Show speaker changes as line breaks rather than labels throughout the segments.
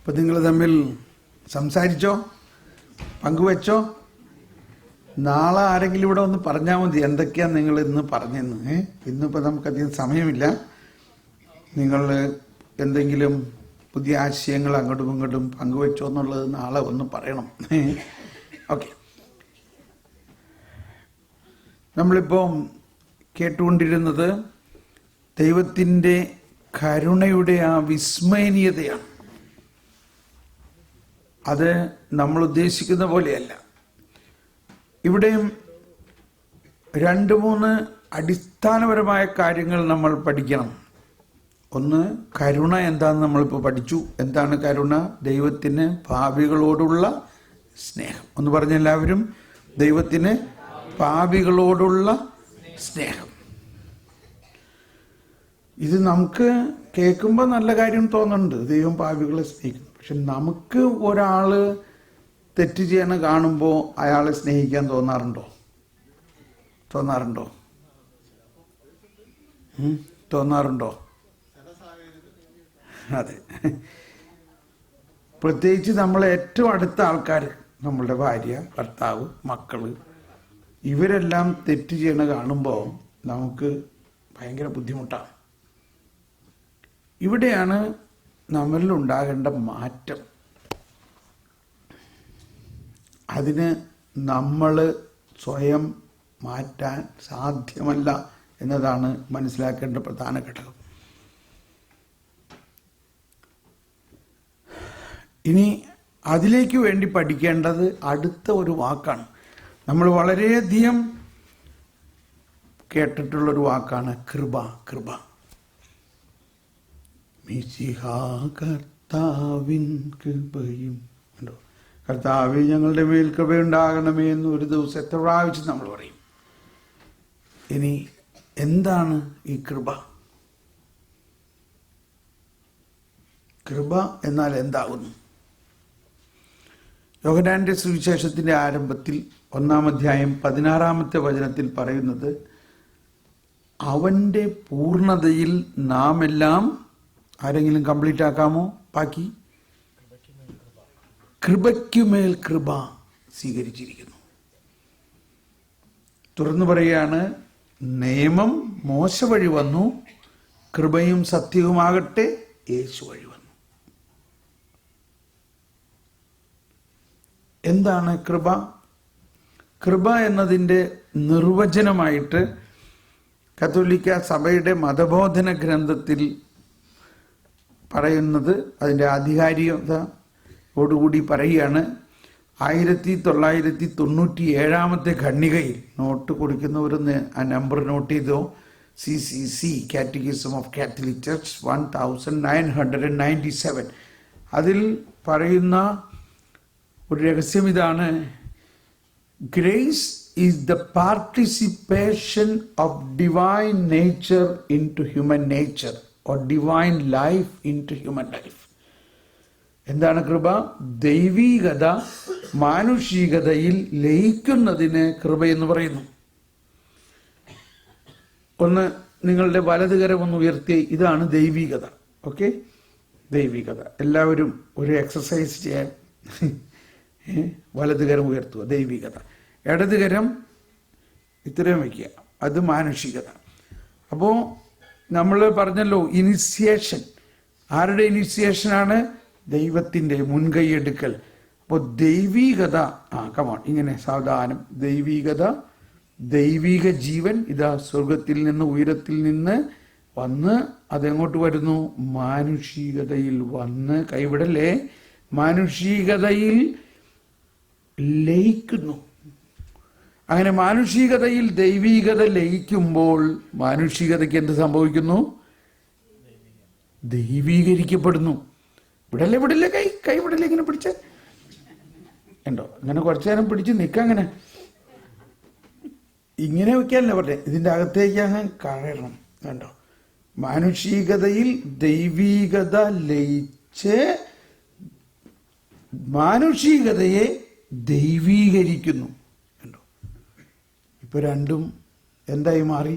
അപ്പം നിങ്ങൾ തമ്മിൽ സംസാരിച്ചോ, പങ്കുവെച്ചോ? നാളെ ആരെങ്കിലും ഇവിടെ ഒന്ന് പറഞ്ഞാൽ മതി എന്തൊക്കെയാണ് നിങ്ങൾ ഇന്ന് പറഞ്ഞെന്ന്. ഇന്നിപ്പോൾ നമുക്കധികം സമയമില്ല. നിങ്ങൾ എന്തെങ്കിലും പുതിയ ആശയങ്ങൾ അങ്ങോട്ടും ഇങ്ങോട്ടും പങ്കുവെച്ചോ എന്നുള്ളത് നാളെ ഒന്ന് പറയണം. ഓക്കെ. നമ്മളിപ്പോൾ കേട്ടുകൊണ്ടിരുന്നത് ദൈവത്തിൻ്റെ കരുണയുടെ ആ വിസ്മയനീയതയാണ്. അത് നമ്മൾ ഉദ്ദേശിക്കുന്ന പോലെയല്ല. ഇവിടെയും 2-3 അടിസ്ഥാനപരമായ കാര്യങ്ങൾ നമ്മൾ പഠിക്കണം. ഒന്ന്, കരുണ എന്താണെന്ന് നമ്മളിപ്പോൾ പഠിച്ചു. എന്താണ് കരുണ? ദൈവത്തിന് പാപികളോടുള്ള സ്നേഹം. ഒന്ന് പറഞ്ഞ എല്ലാവരും, ദൈവത്തിന് പാപികളോടുള്ള സ്നേഹം. ഇത് നമുക്ക് കേൾക്കുമ്പോൾ നല്ല കാര്യം തോന്നുന്നുണ്ട്, ദൈവം പാപികളെ സ്നേഹിക്കുന്നു. പക്ഷെ നമുക്ക് ഒരാൾ തെറ്റ് ചെയ്യണ കാണുമ്പോൾ അയാളെ സ്നേഹിക്കാൻ തോന്നാറുണ്ടോ? അതെ. പ്രത്യേകിച്ച് നമ്മളെ ഏറ്റവും അടുത്ത ആൾക്കാർ, നമ്മളുടെ ഭാര്യ, ഭർത്താവ്, മക്കള്, ഇവരെല്ലാം തെറ്റ് ചെയ്യണ കാണുമ്പോൾ നമുക്ക് ഭയങ്കര ബുദ്ധിമുട്ടാണ്. ഇവിടെയാണ് നമ്മളിലുണ്ടാകേണ്ട മാറ്റം. അതിന് നമ്മൾ സ്വയം മാറ്റാൻ സാധ്യമല്ല എന്നതാണ് മനസ്സിലാക്കേണ്ട പ്രധാന ഘടകം. ഇനി അതിലേക്ക് വേണ്ടി പഠിക്കേണ്ടത് അടുത്ത ഒരു വാക്കാണ്. നമ്മൾ വളരെയധികം കേട്ടിട്ടുള്ളൊരു വാക്കാണ് കൃപ. മിശിഹാ കർത്താവിൻ കൃപയും. കർത്താവേ, ഞങ്ങളുടെ മേൽ കൃപയുണ്ടാകണമേ എന്ന് ഒരു ദിവസം എത്ര പ്രാവശ്യം നമ്മൾ പറയും. ഇനി എന്താണ് ഈ കൃപ? കൃപ എന്നാൽ എന്താകുന്നു? യോഹന്നാന്റെ സുവിശേഷത്തിന്റെ ആരംഭത്തിൽ 1-ാം അധ്യായം 16-ാമത്തെ വചനത്തിൽ പറയുന്നത്, അവന്റെ പൂർണ്ണതയിൽ നാം എല്ലാം, ആരെങ്കിലും കംപ്ലീറ്റ് ആക്കാമോ? ബാക്കി, കൃപയ്ക്കുമേൽ കൃപ സ്വീകരിച്ചിരിക്കുന്നു. തുറന്നു പറയുകയാണ്, നിയമം മോശ വഴി വന്നു, കൃപയും സത്യവുമാകട്ടെ യേശു വഴി വന്നു. എന്താണ് കൃപ? കൃപ എന്നതിൻ്റെ നിർവചനമായിട്ട് കത്തോലിക്ക സഭയുടെ മതബോധന ഗ്രന്ഥത്തിൽ പറയുന്നത്, അതിൻ്റെ ആധികാരികതയോടുകൂടി പറയുകയാണ്, 1997 ഖണ്ഡികയിൽ, നോട്ട് കൊടുക്കുന്നവരൊന്ന് ആ നമ്പർ നോട്ട് ചെയ്തോ, CCC catechism of Catholic Church 1997, അതിൽ പറയുന്ന ഒരു രഹസ്യം ഇതാണ്: grace is the participation of divine nature into human nature or divine life into human life. എന്താണ് കൃപ? ദൈവീകത മാനുഷികതയിൽ ലയിക്കുന്നതിന് കൃപയെന്ന് പറയുന്നു. ഒന്ന് നിങ്ങളുടെ വലതുകരം ഒന്ന് ഉയർത്തി, ഇതാണ് ദൈവീകത. ഓക്കെ, ദൈവീകത. എല്ലാവരും ഒരു എക്സസൈസ് ചെയ്യാൻ വലതുകരം ഉയർത്തുക, ദൈവികത. ഇടതുകരം ഇത്രയും വയ്ക്കുക, അത് മാനുഷികത. അപ്പോൾ നമ്മൾ പറഞ്ഞല്ലോ, ഇനിഷ്യേഷൻ. ആരുടെ ഇനിഷ്യേഷനാണ്? ദൈവത്തിൻ്റെ മുൻകൈയെടുക്കൽ. അപ്പോൾ ദൈവീകത, കമോൺ, ഇങ്ങനെ സാവധാനം. ദൈവീകത, ദൈവിക ജീവൻ ഇതാ സ്വർഗത്തിൽ നിന്ന്, ഉയരത്തിൽ നിന്ന് വന്ന് അതെങ്ങോട്ട് വരുന്നു? മാനുഷികതയിൽ വന്ന്, കൈവിടല്ലേ, മാനുഷികതയിൽ ലയിക്കുന്നു. അങ്ങനെ മാനുഷികതയിൽ ദൈവീകത ലയിക്കുമ്പോൾ മാനുഷികതയ്ക്ക് എന്ത് സംഭവിക്കുന്നു? ദൈവീകരിക്കപ്പെടുന്നു. വിടല്ലേ, കൈ വിടല്ലേ, ഇങ്ങനെ പിടിച്ച ഉണ്ടോ? അങ്ങനെ കുറച്ചു നേരം പിടിച്ച് നിൽക്കാം. അങ്ങനെ ഇങ്ങനെ വയ്ക്കാനല്ലേ പറഞ്ഞേ, ഇതിൻ്റെ അകത്തേക്ക് അങ്ങ് കയറണം. കണ്ടോ? മാനുഷികതയിൽ ദൈവീകത ലയിച്ച് മാനുഷികതയെ ദൈവീകരിക്കുന്നു. കണ്ടോ? ഇപ്പൊ രണ്ടും എന്തായി മാറി?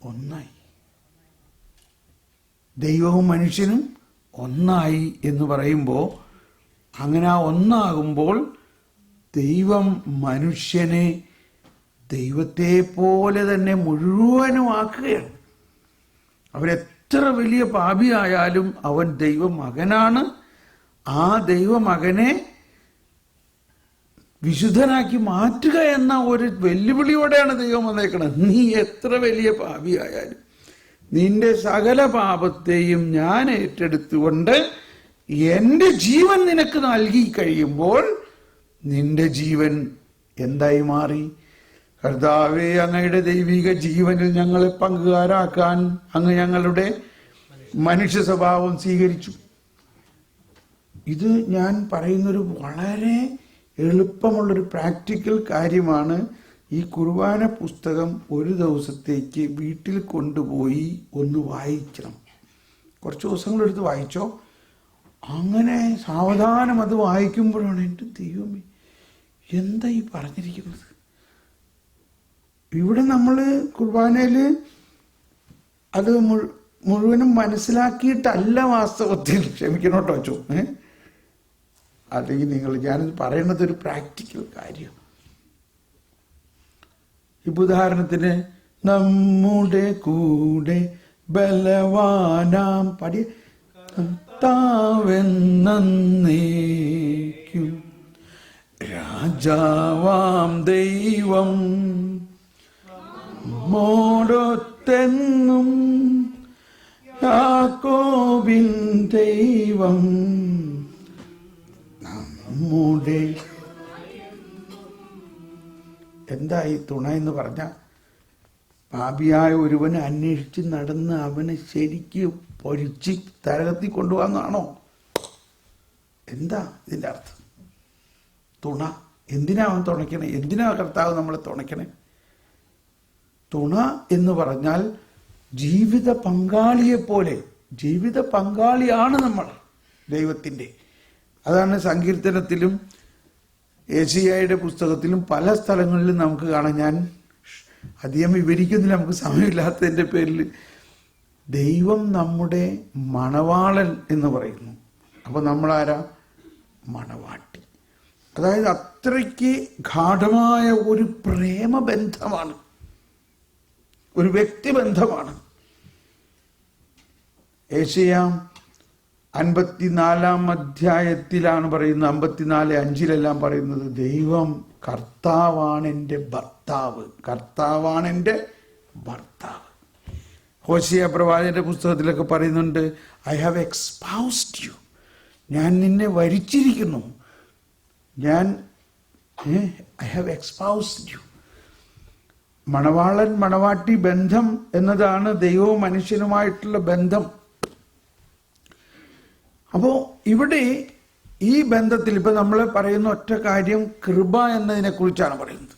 ഒന്നായി. ദൈവവും മനുഷ്യനും ഒന്നായി എന്ന് പറയുമ്പോൾ അങ്ങനെ ആ ഒന്നാകുമ്പോൾ ദൈവം മനുഷ്യനെ ദൈവത്തെ പോലെ തന്നെ മുഴുവനും ആക്കുകയാണ്. അവരെത്ര വലിയ പാപിയായാലും അവൻ ദൈവമകനാണ്. ആ ദൈവമകനെ വിശുദ്ധനാക്കി മാറ്റുക എന്ന ഒരു വെല്ലുവിളിയോടെയാണ് ദൈവം വന്നേക്കുന്നത്. നീ എത്ര വലിയ പാപിയായാലും നിന്റെ സകല പാപത്തെയും ഞാൻ ഏറ്റെടുത്തുകൊണ്ട് എൻ്റെ ജീവൻ നിനക്ക് നൽകി കഴിയുമ്പോൾ നിന്റെ ജീവൻ എന്തായി മാറി? കർത്താവേ, അങ്ങയുടെ ദൈവിക ജീവനിൽ ഞങ്ങളെ പങ്കുകാരാക്കാൻ അങ്ങ് ഞങ്ങളുടെ മനുഷ്യ സ്വഭാവം സ്വീകരിച്ചു. ഇത് ഞാൻ പറയുന്നൊരു വളരെ എളുപ്പമുള്ളൊരു പ്രാക്ടിക്കൽ കാര്യമാണ്. ഈ കുർബാന പുസ്തകം ഒരു ദിവസത്തേക്ക് വീട്ടിൽ കൊണ്ടുപോയി ഒന്ന് വായിക്കണം. കുറച്ച് ദിവസങ്ങളെടുത്ത് വായിച്ചോ. അങ്ങനെ സാവധാനം അത് വായിക്കുമ്പോഴാണ് എൻ്റെ ദൈവമേ, എന്താ ഈ പറഞ്ഞിരിക്കുന്നത്? ഇവിടെ നമ്മൾ കുർബാനയിൽ അത് മുഴുവനും മനസ്സിലാക്കിയിട്ടല്ല വാസ്തവത്തിൽ. ക്ഷമിക്കണം കേട്ടോ അച്ചോ. അല്ലെങ്കിൽ ഞാനിത് പറയുന്നത് ഒരു പ്രാക്ടിക്കൽ കാര്യം. ഇപ്പൊ ഉദാഹരണത്തിന്, നമ്മുടെ കൂടെ ബലവാനാം പടി കർത്താവെന്നേക്കും രാജാവാം ദൈവം മോടൊത്തെന്നും യാക്കോബിൻ ദൈവം നമ്മുടെ. എന്താ ഈ തുണ എന്ന് പറഞ്ഞ? പാപിയായ ഒരുവനെ അന്വേഷിച്ച് നടന്ന് അവനെ ശരിക്ക് പൊരിച്ച് തരകത്തി കൊണ്ടുപോകാന്നാണോ? എന്താ ഇതിൻ്റെ അർത്ഥം? തുണ എന്തിനാ അവൻ തുണയ്ക്കണേ? എന്തിനാ കർത്താവ് നമ്മളെ തുണയ്ക്കണേ? തുണ എന്ന് പറഞ്ഞാൽ ജീവിത പങ്കാളിയെ പോലെ. ജീവിത പങ്കാളിയാണ് നമ്മൾ ദൈവത്തിൻ്റെ. അതാണ് സങ്കീർത്തനത്തിലും യെശയ്യായുടെ പുസ്തകത്തിലും പല സ്ഥലങ്ങളിലും നമുക്ക് കാണാം. ഞാൻ അധികം വിവരിക്കുന്നില്ല, നമുക്ക് സമയമില്ലാത്തതിൻ്റെ പേരിൽ. ദൈവം നമ്മുടെ മണവാളൻ എന്ന് പറയുന്നു. അപ്പോൾ നമ്മളാരാ? മണവാട്ടി. അതായത് അത്രയ്ക്ക് ഗാഢമായ ഒരു പ്രേമബന്ധമാണ്, ഒരു വ്യക്തിബന്ധമാണ്. യെശയ്യാ 54-ാം അധ്യായത്തിലാണ് പറയുന്നത്, 54:5 പറയുന്നത്, ദൈവം കർത്താവാണ് എൻ്റെ ഭർത്താവ്, കർത്താവാണ് എൻ്റെ ഭർത്താവ്. ഹോശേയ പ്രവാചകന്റെ പുസ്തകത്തിലൊക്കെ പറയുന്നുണ്ട്, ഐ ഹാവ് എക്സ്പൗസ്ഡ് യു, ഞാൻ നിന്നെ വരിച്ചിരിക്കുന്നു, ഐ ഹാവ് എക്സ്പൗസ്ഡ് യു. മണവാളൻ മണവാട്ടി ബന്ധം എന്നതാണ് ദൈവവും മനുഷ്യനുമായിട്ടുള്ള ബന്ധം. അപ്പോൾ ഇവിടെ ഈ ബന്ധത്തിൽ ഇപ്പൊ നമ്മൾ പറയുന്ന ഒറ്റ കാര്യം കൃപ എന്നതിനെ കുറിച്ചാണ് പറയുന്നത്.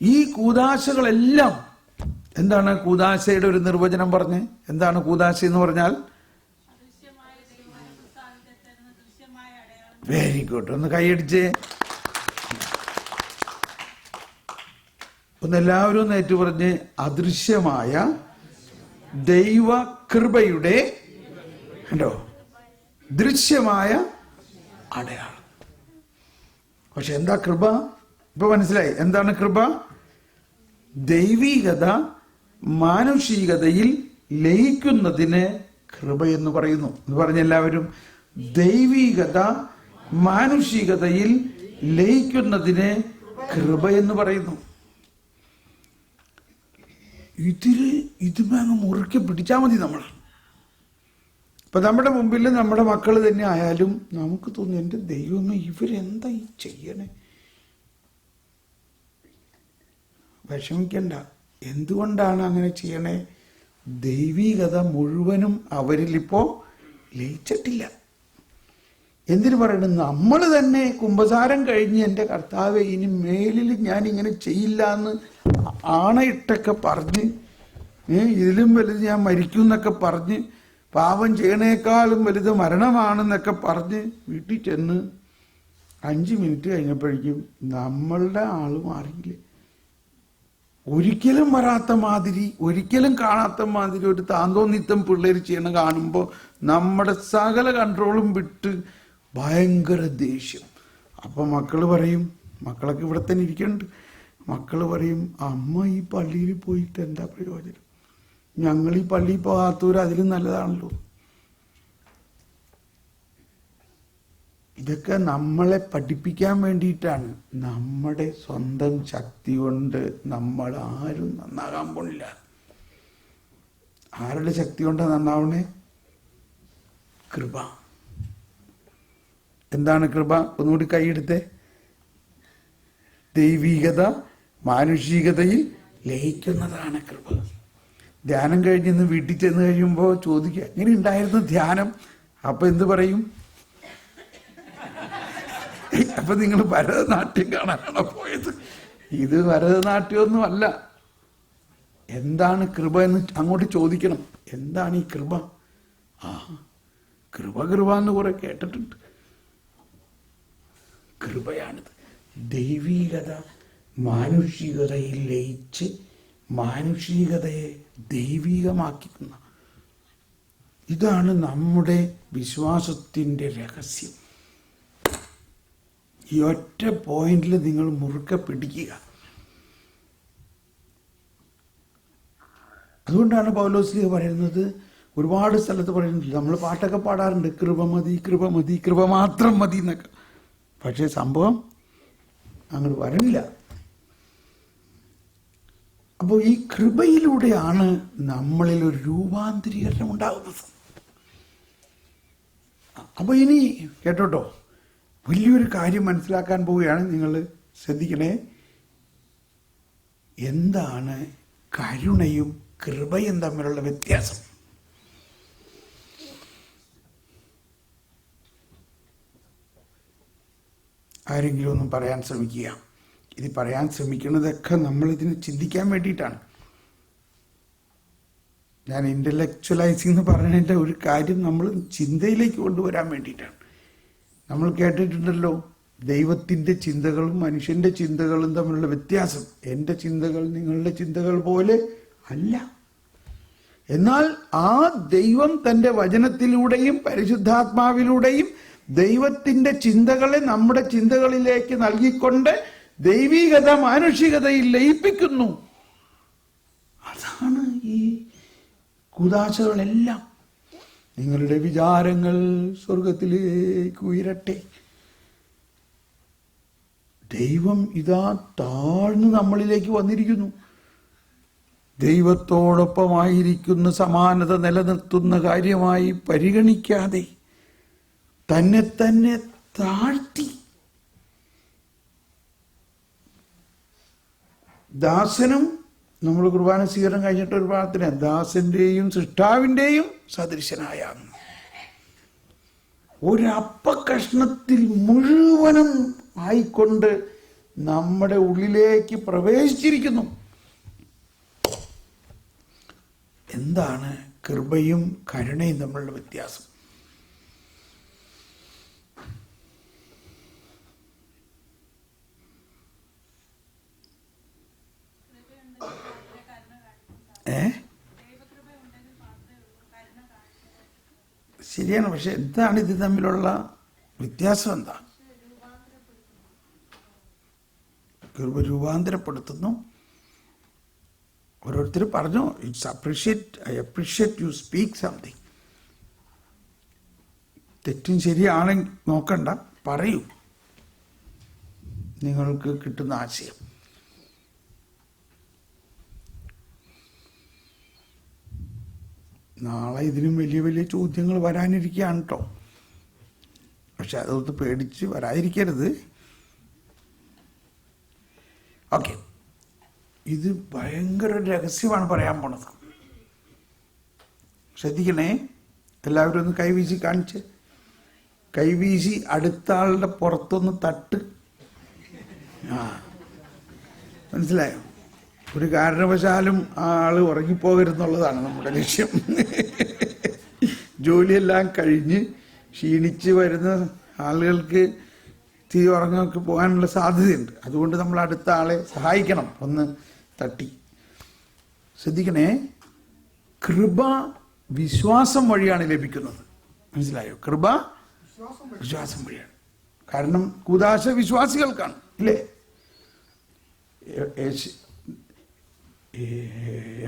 ഈ കൂദാശകളെല്ലാം എന്താണ്? കൂദാശയുടെ ഒരു നിർവചനം പറഞ്ഞ്, എന്താണ് കൂദാശ എന്ന് പറഞ്ഞാൽ? വെരി ഗുഡ്, ഒന്ന് കൈയടിച്ചേ. ഒന്ന് എല്ലാവരും ഒന്ന് ഏറ്റു പറഞ്ഞ്, അദൃശ്യമായ ദൈവ കൃപയുടെ കണ്ടോ ദൃശ്യമായ അടയാളം. പക്ഷെ എന്താ കൃപ? ഇപ്പൊ മനസ്സിലായി എന്താണ് കൃപ? ദൈവീകത മാനുഷികതയിൽ ലയിക്കുന്നതിന് കൃപ എന്ന് പറയുന്നു. എന്ന് പറഞ്ഞ എല്ലാവരും, ദൈവീകത മാനുഷികതയിൽ ലയിക്കുന്നതിന് കൃപ എന്ന് പറയുന്നു. ഇതിമേ മുറുക്കി പിടിച്ചാൽ മതി നമ്മൾ. ഇപ്പൊ നമ്മുടെ മുമ്പിൽ നമ്മുടെ മക്കൾ തന്നെ ആയാലും നമുക്ക് തോന്നും, എൻ്റെ ദൈവമേ ഇവരെന്താ ഈ ചെയ്യണേ? വിഷമിക്കണ്ട. എന്തുകൊണ്ടാണ് അങ്ങനെ ചെയ്യണേ? ദൈവീകത മുഴുവനും അവരിൽ ഇപ്പോ ലയിച്ചിട്ടില്ല. എന്തിനു പറയണം? നമ്മൾ തന്നെ കുമ്പസാരം കഴിഞ്ഞ് എൻ്റെ കർത്താവെ ഇനി മേലിൽ ഞാൻ ഇങ്ങനെ ചെയ്യില്ല എന്ന് ആണയിട്ടൊക്കെ പറഞ്ഞ്, ഇതിലും വലുത് ഞാൻ മരിക്കും എന്നൊക്കെ പറഞ്ഞ്, പാപം ചെയ്യണേക്കാളും വലുത് മരണമാണെന്നൊക്കെ പറഞ്ഞ് വീട്ടിൽ ചെന്ന് 5 മിനിറ്റ് കഴിഞ്ഞപ്പോഴേക്കും നമ്മളുടെ ആള് മാറിയില്ലേ? ഒരിക്കലും വരാത്ത മാതിരി, ഒരിക്കലും കാണാത്ത മാതിരി ഒരു താന്തോന്നിത്തം പിള്ളേർ ചെയ്യണ കാണുമ്പോൾ നമ്മുടെ സകല കൺട്രോളും വിട്ട് ഭയങ്കര ദേഷ്യം. അപ്പം മക്കൾ പറയും, മക്കളൊക്കെ ഇവിടെ തന്നെ ഇരിക്കുന്നുണ്ട്, മക്കൾ പറയും, അമ്മ ഈ പള്ളിയിൽ പോയിട്ട് എന്താ പ്രയോജനം, ഞങ്ങൾ ഈ പള്ളിയിൽ പോകാത്തവർ അതിലും നല്ലതാണല്ലോ. ഇതൊക്കെ നമ്മളെ പഠിപ്പിക്കാൻ വേണ്ടിയിട്ടാണ്. നമ്മുടെ സ്വന്തം ശക്തി കൊണ്ട് നമ്മൾ ആരും നന്നാകാൻ പോണില്ല. ആരുടെ ശക്തി കൊണ്ടാണ് നന്നാവണേ? കൃപ. എന്താണ് കൃപ? ഒന്നുകൂടി കൈയെടുത്തേ. ദൈവികത മാനുഷികതയിൽ ലയിക്കുന്നതാണ് കൃപ. ധ്യാനം കഴിഞ്ഞ് വീട്ടിൽ ചെന്ന് കഴിയുമ്പോൾ ചോദിക്കുക, എങ്ങനെ ഉണ്ടായിരുന്നു ധ്യാനം? അപ്പൊ എന്ത് പറയും? അപ്പൊ നിങ്ങൾ ഭരതനാട്യം കാണാനാണോ പോയത്? ഇത് ഭരതനാട്യമൊന്നും അല്ല. എന്താണ് കൃപ എന്ന് അങ്ങോട്ട് ചോദിക്കണം. എന്താണ് ഈ കൃപ? കൃപ കൃപ എന്ന് കുറെ കേട്ടിട്ടുണ്ട്. കൃപയാണിത്. ദൈവികത മാനുഷികതയിൽ ലയിച്ച് മാനുഷികതയെ ദൈവികമാക്കുന്ന, ഇതാണ് നമ്മുടെ വിശ്വാസത്തിൻ്റെ രഹസ്യം. ഈ ഒറ്റ പോയിന്റിൽ നിങ്ങൾ മുറുക്കെ പിടിക്കുക. അതുകൊണ്ടാണ് പൗലോസ്ലീഹ പറയുന്നത്, ഒരുപാട് സ്ഥലത്ത് പറയുന്നത്, നമ്മൾ പാട്ടൊക്കെ പാടാറുണ്ട്, കൃപ മതി, കൃപ മതി, കൃപ മാത്രം മതി എന്നൊക്കെ. പക്ഷേ സംഭവം അങ്ങോട്ട് വരില്ല. അപ്പോൾ ഈ കൃപയിലൂടെയാണ് നമ്മളിൽ ഒരു രൂപാന്തരീകരണം ഉണ്ടാകുന്നത്. അപ്പോൾ ഇനി കേട്ടോട്ടോ, വലിയൊരു കാര്യം മനസ്സിലാക്കാൻ പോവുകയാണ്. നിങ്ങൾ ശ്രദ്ധിക്കണേ. എന്താണ് കരുണയും കൃപയും തമ്മിലുള്ള വ്യത്യാസം? ആരെങ്കിലും ഒന്നും പറയാൻ ശ്രമിക്കുക. ഇത് പറയാൻ ശ്രമിക്കുന്നതൊക്കെ നമ്മളിതിന് ചിന്തിക്കാൻ വേണ്ടിയിട്ടാണ്. ഞാൻ ഇൻ്റലക്ച്വലൈസിങ് എന്ന് പറഞ്ഞതിൻ്റെ ഒരു കാര്യം നമ്മൾ ചിന്തയിലേക്ക് കൊണ്ടുവരാൻ വേണ്ടിയിട്ടാണ്. നമ്മൾ കേട്ടിട്ടുണ്ടല്ലോ, ദൈവത്തിൻ്റെ ചിന്തകളും മനുഷ്യൻ്റെ ചിന്തകളും തമ്മിലുള്ള വ്യത്യാസം. എൻ്റെ ചിന്തകൾ നിങ്ങളുടെ ചിന്തകൾ പോലെ അല്ല. എന്നാൽ ആ ദൈവം തൻ്റെ വചനത്തിലൂടെയും പരിശുദ്ധാത്മാവിലൂടെയും ദൈവത്തിൻ്റെ ചിന്തകളെ നമ്മുടെ ചിന്തകളിലേക്ക് നൽകിക്കൊണ്ട് ദൈവികത മാനുഷികതയിൽ ലയിപ്പിക്കുന്നു. അതാണ് ഈ കൂദാശകളെല്ലാം. നിങ്ങളുടെ വിചാരങ്ങൾ സ്വർഗത്തിലേക്ക് ഉയരട്ടെ. ദൈവം ഇതാ താഴ്ന്ന് നമ്മളിലേക്ക് വന്നിരിക്കുന്നു. ദൈവത്തോടൊപ്പമായിരിക്കുന്ന സമാനത നിലനിർത്തുന്ന കാര്യമായി പരിഗണിക്കാതെ തന്നെ തന്നെ താഴ്ത്തി ദാസനും, നമ്മൾ കുർബാന സ്വീകരണം കഴിഞ്ഞിട്ട് ഒരു പ്രാർത്ഥന, ദാസന്റെയും സൃഷ്ടാവിൻ്റെയും സദൃശനായ ഒരപ്പക്കഷ്ണത്തിൽ മുഴുവനും ആയിക്കൊണ്ട് നമ്മുടെ ഉള്ളിലേക്ക് പ്രവേശിച്ചിരിക്കുന്നു. എന്താണ് കൃപയും കരുണയും തമ്മിലുള്ള വ്യത്യാസം? ശരിയാണ്. പക്ഷെ എന്താണ് ഇത് തമ്മിലുള്ള വ്യത്യാസം? എന്താ? കൃപ രൂപാന്തരപ്പെടുത്തുന്നു. ഓരോരുത്തർ പറഞ്ഞു, I appreciate you speak something. തെറ്റും ശരിയാണെങ്കിൽ നോക്കണ്ട, പറയൂ നിങ്ങൾക്ക് കിട്ടുന്ന ആശയം. നാളെ ഇതിനും വലിയ വലിയ ചോദ്യങ്ങൾ വരാനിരിക്കുകയാണ് കേട്ടോ. പക്ഷെ അതൊന്ന് പേടിച്ച് വരാതിരിക്കരുത്. ഓക്കെ, ഇത് ഭയങ്കര രഹസ്യമാണ് പറയാൻ പോണത്. ശ്രദ്ധിക്കണേ. എല്ലാവരും ഒന്ന് കൈവീശി കാണിച്ച്, കൈവീശി അടുത്ത ആളുടെ പുറത്തൊന്ന് തട്ട്. മനസ്സിലായോ? ഒരു കാരണവശാലും ആ ആള് ഉറങ്ങിപ്പോകരുതെന്നുള്ളതാണ് നമ്മുടെ ലക്ഷ്യം. ജോലിയെല്ലാം കഴിഞ്ഞ് ക്ഷീണിച്ച് വരുന്ന ആളുകൾക്ക് തീ ഉറങ്ങൊക്കെ പോകാനുള്ള സാധ്യതയുണ്ട്. അതുകൊണ്ട് നമ്മൾ അടുത്ത ആളെ സഹായിക്കണം, ഒന്ന് തട്ടി. ശ്രദ്ധിക്കണേ, കൃപ വിശ്വാസം വഴിയാണ് ലഭിക്കുന്നത്. മനസ്സിലായോ? കൃപ വിശ്വാസം വഴിയാണ്. കാരണം കൂദാശ വിശ്വാസികൾക്കാണ്, ഇല്ലേ?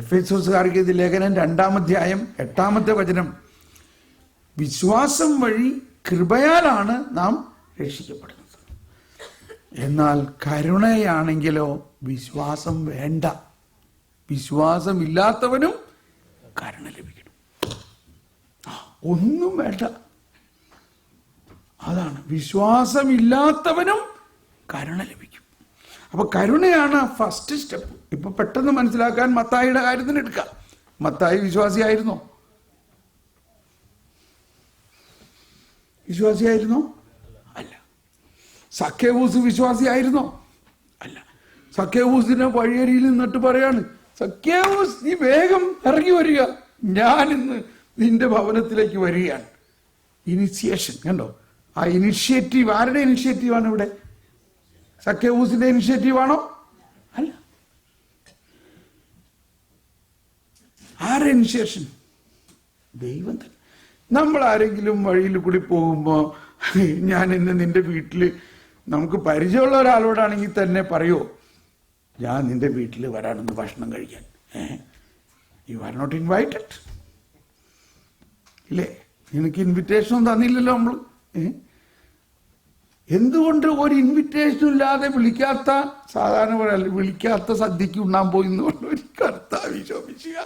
എഫേസോസുകാർക്ക് ഇത് ലേഖനം 2-ാം അധ്യായം 8-ാമത്തെ വചനം, വിശ്വാസം വഴി കൃപയാലാണ് നാം രക്ഷിക്കപ്പെടുന്നത്. എന്നാൽ കരുണയാണെങ്കിലോ വിശ്വാസം വേണ്ട. വിശ്വാസമില്ലാത്തവനും കരുണ ലഭിക്കണം. ഒന്നും വേണ്ട. അതാണ്, വിശ്വാസമില്ലാത്തവനും കരുണ ലഭിക്കും. അപ്പൊ കരുണയാണ് ഫസ്റ്റ് സ്റ്റെപ്പ്. ഇപ്പൊ പെട്ടെന്ന് മനസ്സിലാക്കാൻ മത്തായിയുടെ കാര്യത്തിന് എടുക്കാം. മത്തായി വിശ്വാസിയായിരുന്നോ? വിശ്വാസിയായിരുന്നോ? അല്ല. സക്കേവൂസ് വിശ്വാസിയായിരുന്നോ? അല്ല. സക്കേവൂസിനെ വഴിയരിയിൽ നിന്നിട്ട് പറയാണ്, സക്കേവൂസ് നീ വേഗം ഇറങ്ങി വരിക, ഞാൻ ഇന്ന് നിന്റെ ഭവനത്തിലേക്ക് വരികയാണ്. ഇനിഷ്യേഷൻ കണ്ടോ? ആ ഇനിഷ്യേറ്റീവ് ആരുടെ ഇനിഷ്യേറ്റീവാണ് ഇവിടെ? സക്കേവൂസിന്റെ ഇനിഷ്യേറ്റീവാണോ? അല്ല. ആരുടെ ഇനിഷ്യേഷൻ? ദൈവം തന്നെ. നമ്മൾ ആരെങ്കിലും വഴിയിൽ കൂടി പോകുമ്പോ ഞാൻ ഇന്ന് നിന്റെ വീട്ടില്, നമുക്ക് പരിചയമുള്ള ഒരാളോടാണെങ്കിൽ തന്നെ പറയോ, ഞാൻ നിന്റെ വീട്ടിൽ വരാണെന്ന് ഭക്ഷണം കഴിക്കാൻ? You are not invited. ഇല്ലേ? നിനക്ക് ഇൻവിറ്റേഷൻ തന്നില്ലല്ലോ നമ്മൾ. എന്തുകൊണ്ട് ഒരു ഇൻവിറ്റേഷനും ഇല്ലാതെ വിളിക്കാത്ത, സാധാരണ പറയല്ല, വിളിക്കാത്ത സദ്യക്ക് ഉണ്ണാൻ പോയി എന്നുകൊണ്ട് ഒരു കർത്താവ് ശോഭിക്കുക.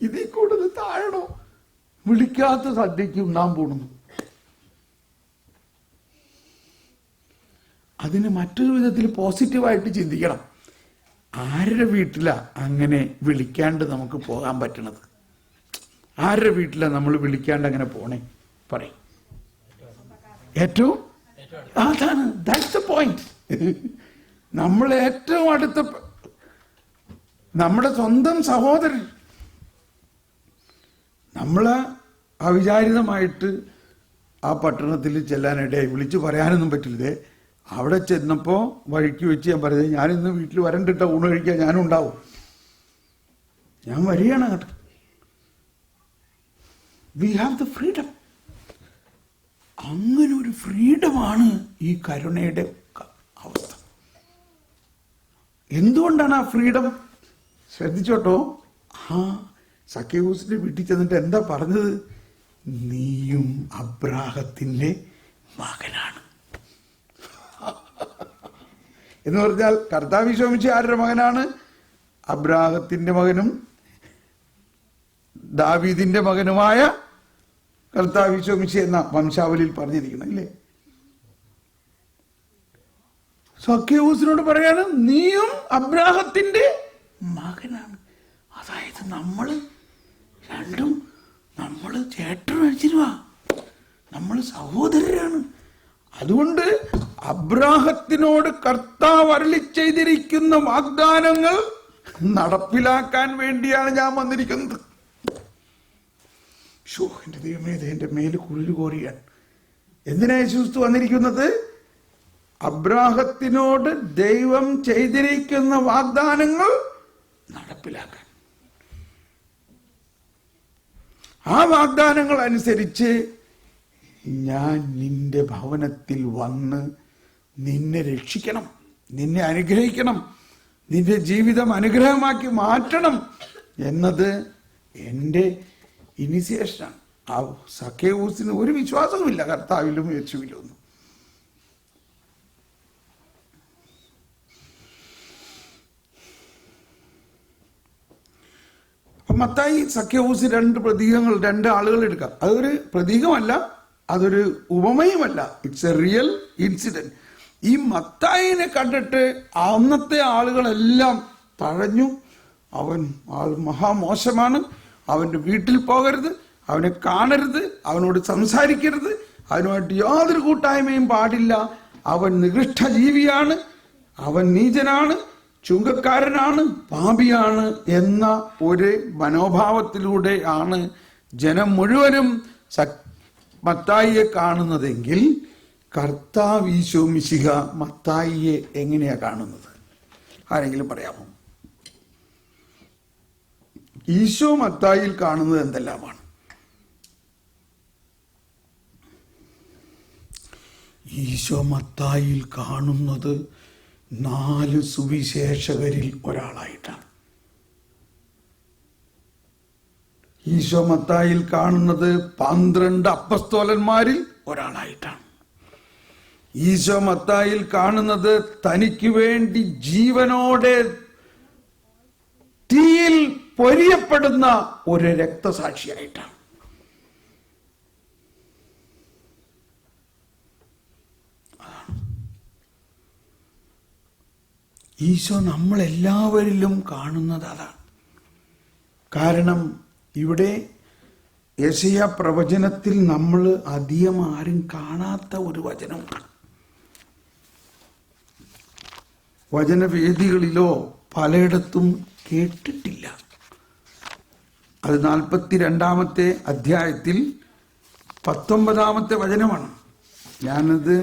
ഇതിൽ കൂടുതൽ താഴണോ? വിളിക്കാത്ത സദ്യക്ക് ഉണ്ണാൻ പോണു. അതിന് മറ്റൊരു വിധത്തിൽ പോസിറ്റീവായിട്ട് ചിന്തിക്കണം. ആരുടെ വീട്ടിലാ അങ്ങനെ വിളിക്കാണ്ട് നമുക്ക് പോകാൻ പറ്റണത്? ആരുടെ വീട്ടിലാ നമ്മൾ വിളിക്കാണ്ട് അങ്ങനെ പോണേ? പറയും. ഏറ്റവും അതാണ്, ദാറ്റ്സ് ദ പോയിന്റ്. നമ്മൾ ഏറ്റവും അടുത്ത, നമ്മുടെ സ്വന്തം സഹോദരൻ, നമ്മള് അവിചാരിതമായിട്ട് ആ പട്ടണത്തിൽ ചെല്ലാനിടയായി. വിളിച്ചു പറയാനൊന്നും പറ്റില്ലേ. അവിടെ ചെന്നപ്പോ വഴിക്ക് വെച്ച് ഞാൻ പറയുന്നത്, ഞാനിന്ന് വീട്ടിൽ വരണ്ടിട്ട ഊണ് കഴിക്കാൻ ഞാനും ഉണ്ടാവും, ഞാൻ വരികയാണ് അങ്ങോട്ട്. We have the freedom. അങ്ങനെ ഒരു ഫ്രീഡമാണ് ഈ കരുണയുടെ അവസ്ഥ. എന്തുകൊണ്ടാണ് ആ ഫ്രീഡം? ശ്രദ്ധിച്ചോട്ടോ. ആ സക്കേവൂസിന്റെ വീട്ടിൽ ചെന്നിട്ട് എന്താ പറഞ്ഞത്? നീയും അബ്രാഹത്തിന്റെ മകനാണ് എന്ന് പറഞ്ഞാൽ, കർത്താവ് ശോഭിച്ച ആരുടെ മകനാണ്? അബ്രാഹത്തിന്റെ മകനും ദാവീദിന്റെ മകനുമായ കർത്താവ് ശോഭിച്ച എന്ന വംശാവലിയിൽ പറഞ്ഞിരിക്കണം, ഇല്ലേ? സക്കേവൂസിനോട് പറയാണ്, നീയും അബ്രാഹത്തിന്റെ മകനാണ്. അതായത് നമ്മള് രണ്ടും, നമ്മള് ചേട്ടനും അടിച്ചിരുവാ, നമ്മള് സഹോദരരാണ്. അതുകൊണ്ട് അബ്രാഹത്തിനോട് കർത്താവ് അരുളി ചെയ്തിരിക്കുന്ന വാഗ്ദാനങ്ങൾ നടപ്പിലാക്കാൻ വേണ്ടിയാണ് ഞാൻ വന്നിരിക്കുന്നത്. എന്റെ ദൈവമേ, എന്റെ മേല് കുളിര് കോരിയാണ്. എന്തിനാ യേശുക്രിസ്തു വന്നിരിക്കുന്നത്? അബ്രാഹത്തിനോട് ദൈവം ചെയ്തിരിക്കുന്ന വാഗ്ദാനങ്ങൾ നടപ്പിലാക്കാൻ. ആ വാഗ്ദാനങ്ങൾ അനുസരിച്ച് ഞാൻ നിന്റെ ഭവനത്തിൽ വന്ന് നിന്നെ രക്ഷിക്കണം, നിന്നെ അനുഗ്രഹിക്കണം, നിന്റെ ജീവിതം അനുഗ്രഹമാക്കി മാറ്റണം എന്നത് എൻ്റെ ഇനിസിയേഷനാണ്. ആ സക്കേവൂസിന് ഒരു വിശ്വാസവുമില്ല കർത്താവിലും യേശുവിലും ഒന്നും. അപ്പൊ മത്തായി സക്കേവൂസ് രണ്ട് ആളുകൾ എടുക്കാം. അതൊരു പ്രതീകമല്ല, അതൊരു ഉപമയുമല്ല. It's a real incident. ഈ മത്തായിനെ കണ്ടിട്ട് അന്നത്തെ ആളുകളെല്ലാം തഴഞ്ഞു. അവൻ മഹാമോശമാണ്, അവന്റെ വീട്ടിൽ പോകരുത്, അവനെ കാണരുത്, അവനോട് സംസാരിക്കരുത്, അവനുമായിട്ട് യാതൊരു കൂട്ടായ്മയും പാടില്ല, അവൻ നികൃഷ്ട ജീവിയാണ്, അവൻ നീചനാണ്, ചുങ്കക്കാരനാണ്, പാപിയാണ് എന്ന ഒരു മനോഭാവത്തിലൂടെയാണ് ജനം മുഴുവനും മത്തായിയെ കാണുന്നതെങ്കിൽ, കർത്താവ് ഈശോ മിശിഹ മത്തായിയെ എങ്ങനെയാ കാണുന്നത്? ആരെങ്കിലും പറയാമോ? ഈശോ മത്തായിയിൽ കാണുന്നത് എന്തെല്ലാമാണ്? ഈശോ മത്തായിയിൽ കാണുന്നത് 4 സുവിശേഷകരിൽ ഒരാളായിട്ടാണ്. ഈശോ മത്തായിയിൽ കാണുന്നത് 12 അപ്പസ്തോലന്മാരിൽ ഒരാളായിട്ടാണ്. ഈശോ മത്തായിയിൽ കാണുന്നത് തനിക്ക് വേണ്ടി ജീവനോടെ തീയിൽ പൊരിയപ്പെടുന്ന ഒരു രക്തസാക്ഷിയായിട്ടാണ്. ഈശോ നമ്മളെല്ലാവരിലും കാണുന്നത് അതാണ്. കാരണം ഇവിടെ യെശയ്യാ പ്രവചനത്തിൽ നമ്മൾ അധികം ആരും കാണാത്ത ഒരു വചനമുണ്ട്. വചനവേദികളിലോ പലയിടത്തും കേട്ടിട്ടില്ല. അത് 42-ാമത്തെ അധ്യായത്തിൽ 19-ാമത്തെ വചനമാണ്. ഞാനത്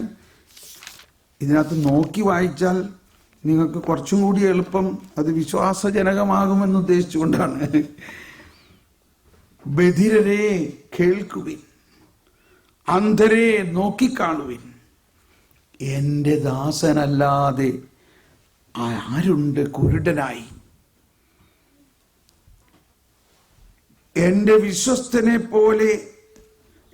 ഇതിനകത്ത് നോക്കി വായിച്ചാൽ നിങ്ങൾക്ക് കുറച്ചും കൂടി എളുപ്പം അത് വിശ്വാസജനകമാകുമെന്ന് ഉദ്ദേശിച്ചുകൊണ്ടാണ്. ബധിരരെ കേൾക്കുവിൻ, അന്ധരെ നോക്കിക്കാണുവിൻ, എൻ്റെ ദാസനല്ലാതെ ആരുണ്ട് കുരുടനായി? എൻ്റെ വിശ്വസ്തനെ പോലെ,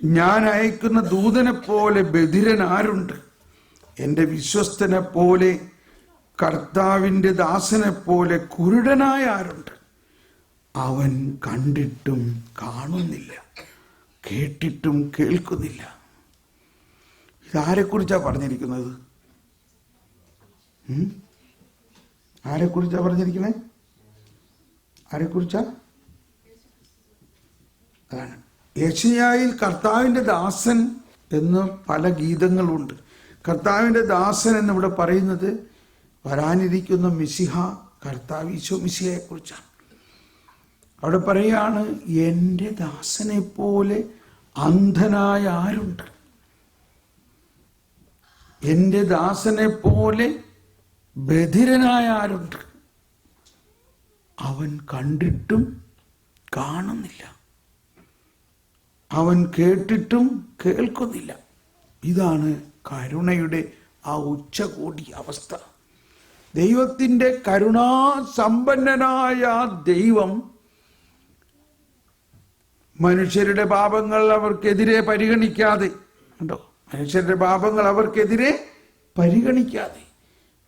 ഞാൻ അയക്കുന്ന ദൂതനെ പോലെ ബധിരൻ ആരുണ്ട്? എൻ്റെ വിശ്വസ്തനെ പോലെ, കർത്താവിൻ്റെ ദാസനെ പോലെ കുരുടനായ ആരുണ്ട്? അവൻ കണ്ടിട്ടും കാണുന്നില്ല, കേട്ടിട്ടും കേൾക്കുന്നില്ല. ഇതാരെക്കുറിച്ചാണ് പറഞ്ഞിരിക്കുന്നത്? ആരെക്കുറിച്ചാണ് പറഞ്ഞിരിക്കുന്നത്? ആരെക്കുറിച്ചാ? അതാണ് യെശയ്യായിൽ കർത്താവിൻ്റെ ദാസൻ എന്ന് പല ഗീതങ്ങളുണ്ട്. കർത്താവിൻ്റെ ദാസൻ എന്നിവിടെ പറയുന്നത് വരാനിരിക്കുന്ന മിശിഹ, കർത്താവ് ഈശോ മിശിഹയെ കുറിച്ചാണ്. അവിടെ പറയാണ്, എൻ്റെ ദാസനെ പോലെ അന്ധനായ ആരുണ്ട്? എൻ്റെ ദാസനെ പോലെ ബധിരനായ ആരുണ്ട്? അവൻ കണ്ടിട്ടും കാണുന്നില്ല, അവൻ കേട്ടിട്ടും കേൾക്കുന്നില്ല. ഇതാണ് കരുണയുടെ ആ ഉച്ചകോടി അവസ്ഥ. ദൈവത്തിൻ്റെ കരുണാസമ്പന്നനായ ദൈവം മനുഷ്യരുടെ പാപങ്ങൾ അവർക്കെതിരെ പരിഗണിക്കാതെ, കണ്ടോ, മനുഷ്യരുടെ പാപങ്ങൾ അവർക്കെതിരെ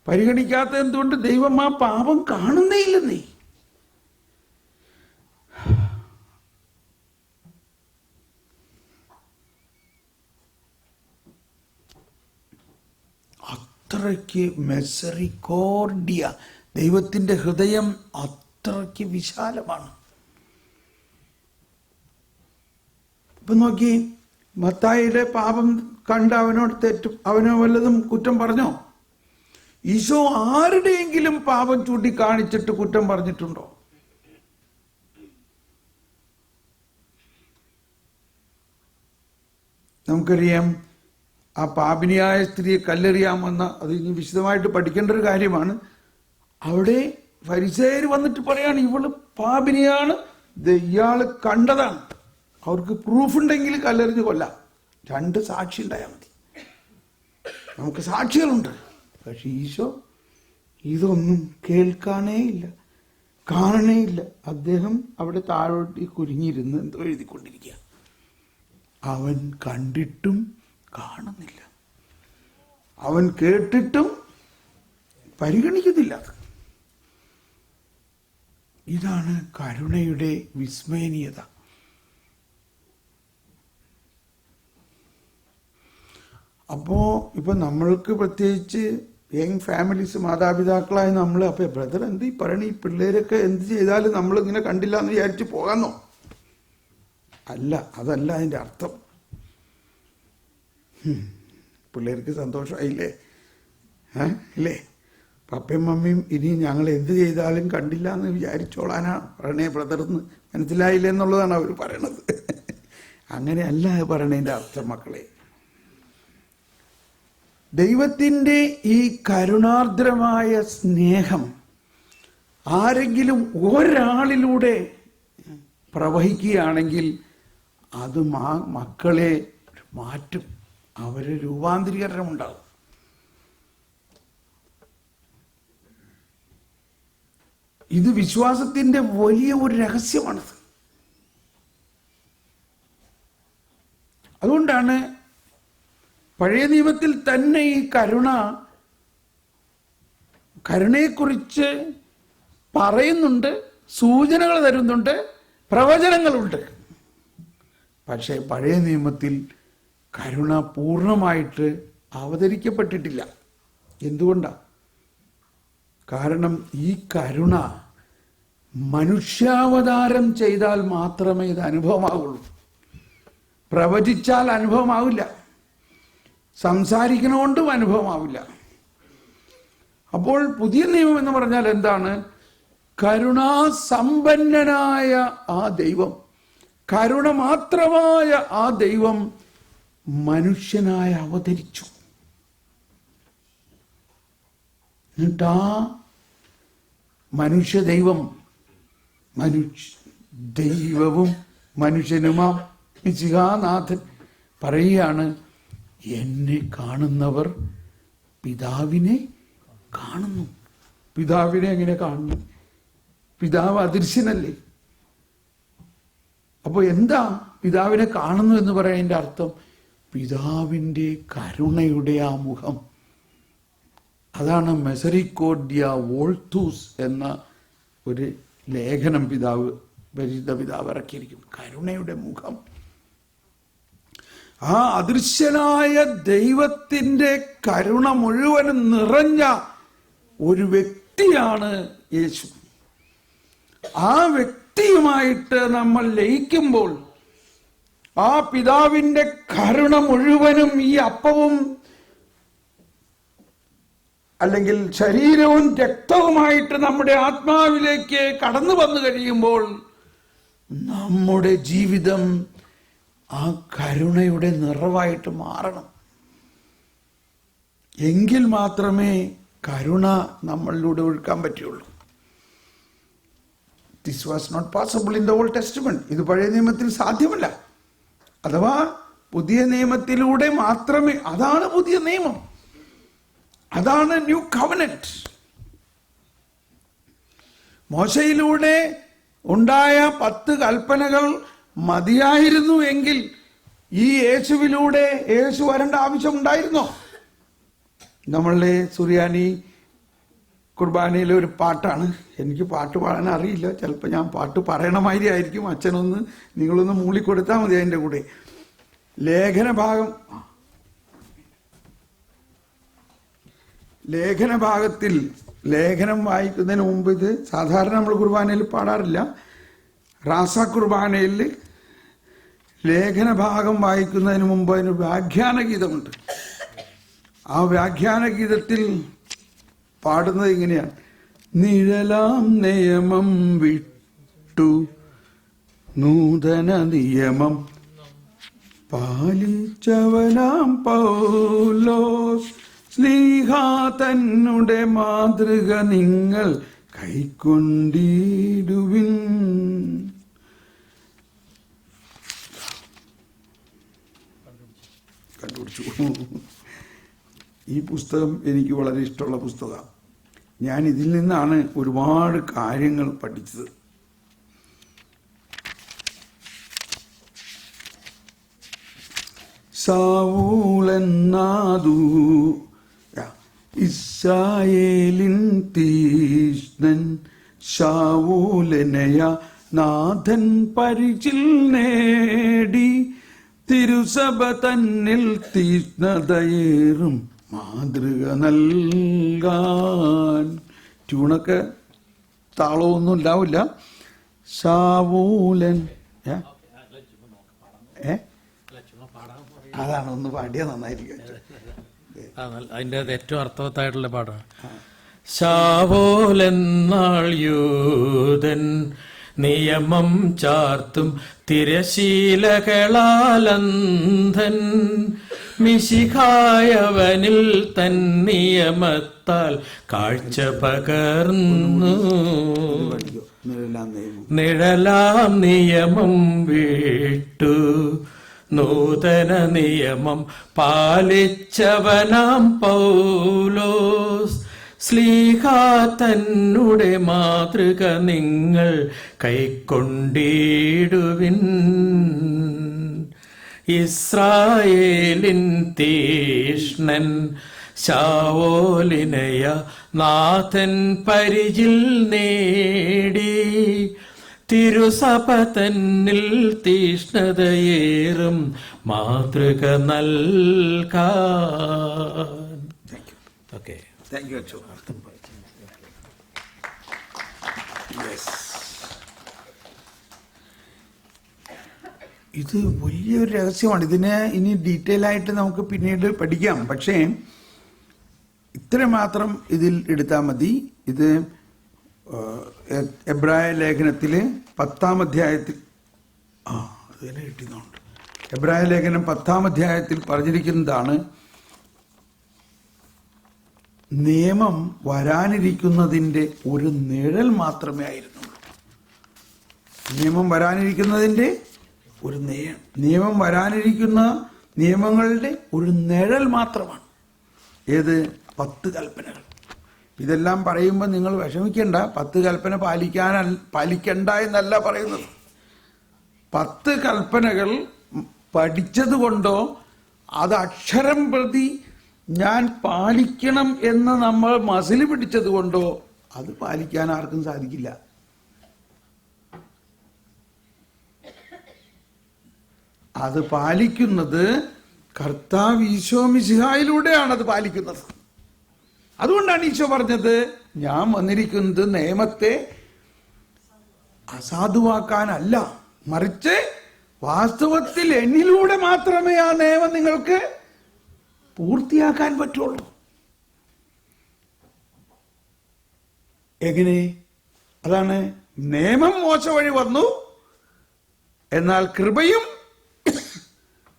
പരിഗണിക്കാത്ത എന്തുകൊണ്ട്? ദൈവം ആ പാപം കാണുന്നേ ഇല്ലെന്നേ. അത്രയ്ക്ക് മെസറിക്കോർഡിയ, ദൈവത്തിൻ്റെ ഹൃദയം അത്രയ്ക്ക് വിശാലമാണ്. ഇപ്പൊ നോക്കി, മത്തായിയുടെ പാപം കണ്ട് അവനോട് തെറ്റും, അവനോ വല്ലതും കുറ്റം പറഞ്ഞോ? ഈശോ ആരുടെയെങ്കിലും പാപം ചൂണ്ടിക്കാണിച്ചിട്ട് കുറ്റം പറഞ്ഞിട്ടുണ്ടോ? നമുക്കറിയാം, ആ പാപിനിയായ സ്ത്രീയെ കല്ലെറിയാമെന്ന, അത് ഇനി വിശദമായിട്ട് പഠിക്കേണ്ട ഒരു കാര്യമാണ്. അവിടെ ഫരിസേയർ വന്നിട്ട് പറയാണ്, ഇവള് പാപിനിയാണ്, ഇയാള് കണ്ടതാണ്, അവർക്ക് പ്രൂഫ് ഉണ്ടെങ്കിൽ കല്ലെറിഞ്ഞ് കൊല്ലാം. 2 സാക്ഷി ഉണ്ടായാൽ മതി, നമുക്ക് സാക്ഷികളുണ്ട്. പക്ഷെ ഈശോ ഇതൊന്നും കേൾക്കാനേ ഇല്ല, കാണണേ ഇല്ല. അദ്ദേഹം അവിടെ താഴോട്ട് കുരിഞ്ഞിരുന്ന് എന്തോ എഴുതിക്കൊണ്ടിരിക്കുക. അവൻ കണ്ടിട്ടും കാണുന്നില്ല, അവൻ കേട്ടിട്ടും പരിഗണിക്കുന്നില്ല. ഇതാണ് കരുണയുടെ വിസ്മയനീയത. അപ്പോ ഇപ്പൊ നമ്മൾക്ക് പ്രത്യേകിച്ച് യങ് ഫാമിലീസ്, മാതാപിതാക്കളായ നമ്മൾ, അപ്പൊ ബ്രദർ എന്ത് ഈ പറയണ, ഈ പിള്ളേരൊക്കെ എന്ത് ചെയ്താലും നമ്മൾ ഇങ്ങനെ കണ്ടില്ല എന്ന് വിചാരിച്ച് പോകാന്നോ? അല്ല, അതല്ല അതിൻ്റെ അർത്ഥം. പിള്ളേർക്ക് സന്തോഷമായില്ലേ? ഇല്ലേ? പപ്പയും മമ്മിയും ഇനി ഞങ്ങൾ എന്ത് ചെയ്താലും കണ്ടില്ല എന്ന് വിചാരിച്ചോളാനാ പറയണേ ബ്രദർന്ന്, മനസ്സിലായില്ലേ എന്നുള്ളതാണ് അവർ പറയണത്. അങ്ങനെയല്ല പറയണതിൻ്റെ അർത്ഥം മക്കളെ. ദൈവത്തിൻ്റെ ഈ കരുണാർദ്രമായ സ്നേഹം ആരെങ്കിലും ഒരാളിലൂടെ പ്രവഹിക്കുകയാണെങ്കിൽ അത് മക്കളെ മാറ്റും, അവര് രൂപാന്തരീകരണം ഉണ്ടാകും. ഇത് വിശ്വാസത്തിന്റെ വലിയ ഒരു രഹസ്യമാണത്. അതുകൊണ്ടാണ് പഴയ നിയമത്തിൽ തന്നെ ഈ കരുണയെക്കുറിച്ച് പറയുന്നുണ്ട്, സൂചനകൾ തരുന്നുണ്ട്, പ്രവചനങ്ങളുണ്ട്. പക്ഷേ പഴയ നിയമത്തിൽ കരുണ പൂർണ്ണമായിട്ട് അവതരിക്കപ്പെട്ടിട്ടില്ല. എന്തുകൊണ്ടാണ്? കാരണം ഈ കരുണ മനുഷ്യാവതാരം ചെയ്താൽ മാത്രമേ ഇത് അനുഭവമാവുള്ളൂ. പ്രവചിച്ചാൽ അനുഭവമാവില്ല, സംസാരിക്കണോണ്ടും അനുഭവമാവില്ല. അപ്പോൾ പുതിയ നിയമം എന്ന് പറഞ്ഞാൽ എന്താണ്? കരുണാസമ്പന്നനായ ആ ദൈവം, കരുണ മാത്രമായ ആ ദൈവം മനുഷ്യനായി അവതരിച്ചു. എന്നിട്ട് ആ മനുഷ്യ ദൈവവും മനുഷ്യനുമാം മിശിഹാനാഥൻ പറയുകയാണ്, എന്നെ കാണുന്നവർ പിതാവിനെ കാണുന്നു. പിതാവിനെ എങ്ങനെ കാണുന്നു? പിതാവ് അദൃശ്യനല്ലേ. അപ്പൊ എന്താ പിതാവിനെ കാണുന്നു എന്ന് പറയുന്നതിന്റെ അർത്ഥം? പിതാവിൻ്റെ കരുണയുടെ ആ മുഖം. അതാണ് മെസറിക്കോർഡിയ വോൾത്തൂസ് എന്ന ഒരു ലേഖനം പരിശുദ്ധ പിതാവ് ഇറക്കിയിരിക്കുന്നു. കരുണയുടെ മുഖം. ആ അദൃശ്യനായ ദൈവത്തിൻ്റെ കരുണ മുഴുവനും നിറഞ്ഞ ഒരു വ്യക്തിയാണ് യേശു. ആ വ്യക്തിയുമായിട്ട് നമ്മൾ ലയിക്കുമ്പോൾ ആ പിതാവിൻ്റെ കരുണ മുഴുവനും ഈ അപ്പവും അല്ലെങ്കിൽ ശരീരവും രക്തവുമായിട്ട് നമ്മുടെ ആത്മാവിലേക്ക് കടന്നു വന്നു കഴിയുമ്പോൾ നമ്മുടെ ജീവിതം ആ കരുണയുടെ നിറവായിട്ട് മാറണം. എങ്കിൽ മാത്രമേ കരുണ നമ്മളിലൂടെ ഒഴുക്കാൻ പറ്റുള്ളൂ. This was not possible in the Old Testament. ഇത് പഴയ നിയമത്തിൽ സാധ്യമല്ല. അഥവാ പുതിയ നിയമത്തിലൂടെ മാത്രമേ. അതാണ് പുതിയ നിയമം, അതാണ് ന്യൂ കവനന്റ്. മോശയിലൂടെ ഉണ്ടായ 10 കൽപ്പനകൾ മതിയായിരുന്നു എങ്കിൽ ഈ യേശുവിലൂടെ യേശു വരേണ്ട ആവശ്യമുണ്ടായിരുന്നോ? നമ്മളുടെ സുറിയാനി കുർബാനയിലെ ഒരു പാട്ടാണ്. എനിക്ക് പാട്ട് പാടാൻ അറിയില്ല. ചിലപ്പോൾ ഞാൻ പാട്ട് പറയണമാതിരി ആയിരിക്കും. അച്ഛനൊന്ന് നിങ്ങളൊന്ന് മൂളിക്കൊടുത്താൽ മതി. അതിൻ്റെ കൂടെ ലേഖനഭാഗത്തിൽ ലേഖനം വായിക്കുന്നതിന് മുമ്പ്, ഇത് സാധാരണ നമ്മൾ കുർബാനയിൽ പാടാറില്ല, റാസ കുർബാനയിൽ ലേഖനഭാഗം വായിക്കുന്നതിന് മുമ്പ് അതിന് വ്യാഖ്യാന ഗീതമുണ്ട്. ആ വ്യാഖ്യാന ഗീതത്തിൽ പാടുന്നത് ഇങ്ങനെയാണ്: നിഴലാം നിയമം വിട്ടു നൂതന നിയമം പാലിച്ചവനാം പൗലോസ് സ്ലീഹാ തന്നുടെ മാതൃക നിങ്ങൾ കൈക്കൊണ്ടിടുവിൻ. കണ്ടുപിടിച്ചു. ഈ പുസ്തകം എനിക്ക് വളരെ ഇഷ്ടമുള്ള പുസ്തകമാണ്. ഞാൻ ഇതിൽ നിന്നാണ് ഒരുപാട് കാര്യങ്ങൾ പഠിച്ചത്. സാവൂലെന്നാദൂ ഇസ്രായേലിൻ തീഷ്ണൻ ശാവൂലനയ നാഥൻ പരിചിൽ നേടി തിരുസഭ തന്നിൽ തീഷ്ണതയേറും മാതൃക നൽകാൻ. ട്യൂണൊക്കെ താളമൊന്നും ഉണ്ടാവില്ല. ശാവൂലൻ അതാണ്, ഒന്ന് പാടിയാൽ നന്നായിരിക്കും.
അതിൻ്റെ ഏറ്റവും അർത്ഥവത്തായിട്ടുള്ള പാടാണ്. ശാവൂലെന്നാൾ യൂതൻ നിയമം ചാർത്തും തിരശീലകളാലന്ധൻ മിശിഹായവനിൽ തൻ നിയമത്താൽ കാഴ്ച പകർന്നു. നിഴലാം നിയമം വിട്ടു നൂതന നിയമം പാലിച്ചവനാം പൗലോസ് ശ്ലീഹാ തന്നുടെ മാതൃക നിങ്ങൾ കൈക്കൊണ്ടിടുവിൻ. ഇസ്രായേലിൻ തീഷ്ണൻ ശാവോലിനയ നാഥൻ പരിചിൽ നേടി തിരുസഭ തന്നിൽ തീഷ്ണതയേറും മാതൃക നൽകാൻ. ഓക്കെ,
താങ്ക് യു അച്ചോ. ഇത് വലിയൊരു രഹസ്യമാണ്. ഇതിനെ ഇനി ഡീറ്റെയിൽ ആയിട്ട് നമുക്ക് പിന്നീട് പഠിക്കാം. പക്ഷേ ഇത്ര മാത്രം ഇതിൽ എടുത്താൽ മതി. ഇത് എബ്രായ ലേഖനത്തില് 10-ാം അധ്യായത്തിൽ അതിനെ കിട്ടുന്നുണ്ട്. എബ്രായ ലേഖനം 10-ാം അധ്യായത്തിൽ പറഞ്ഞിരിക്കുന്നതാണ്, നിയമം വരാനിരിക്കുന്നതിൻ്റെ ഒരു നിഴൽ മാത്രമേ ആയിരുന്നുള്ളൂ. നിയമം വരാനിരിക്കുന്നതിൻ്റെ ഒരു നിയമം വരാനിരിക്കുന്ന നിയമങ്ങളുടെ ഒരു നിഴൽ മാത്രമാണ്. ഏത്? 10 കൽപ്പനകൾ. ഇതെല്ലാം പറയുമ്പോൾ നിങ്ങൾ വിഷമിക്കേണ്ട. 10 കൽപ്പന പാലിക്കണ്ട എന്നല്ല പറയുന്നത്. 10 കൽപ്പനകൾ പഠിച്ചതുകൊണ്ടോ അത് അക്ഷരം പ്രതി ഞാൻ പാലിക്കണം എന്ന് നമ്മൾ മസിൽ പിടിച്ചത് കൊണ്ടോ അത് പാലിക്കാൻ ആർക്കും സാധിക്കില്ല. അത് പാലിക്കുന്നത് കർത്താവ് ഈശോ മിശിഹായിലൂടെയാണ് അത് പാലിക്കുന്നത്. അതുകൊണ്ടാണ് ഈശോ പറഞ്ഞത്, ഞാൻ വന്നിരിക്കുന്നത് നിയമത്തെ അസാധുവാക്കാനല്ല, മറിച്ച് വാസ്തവത്തിൽ എന്നിലൂടെ മാത്രമേ ആ നിയമം നിങ്ങൾക്ക് പൂർത്തിയാക്കാൻ പറ്റുള്ളൂ. എങ്ങനെ? അതാണ് നിയമം മോശ വഴി വന്നു, എന്നാൽ കൃപയും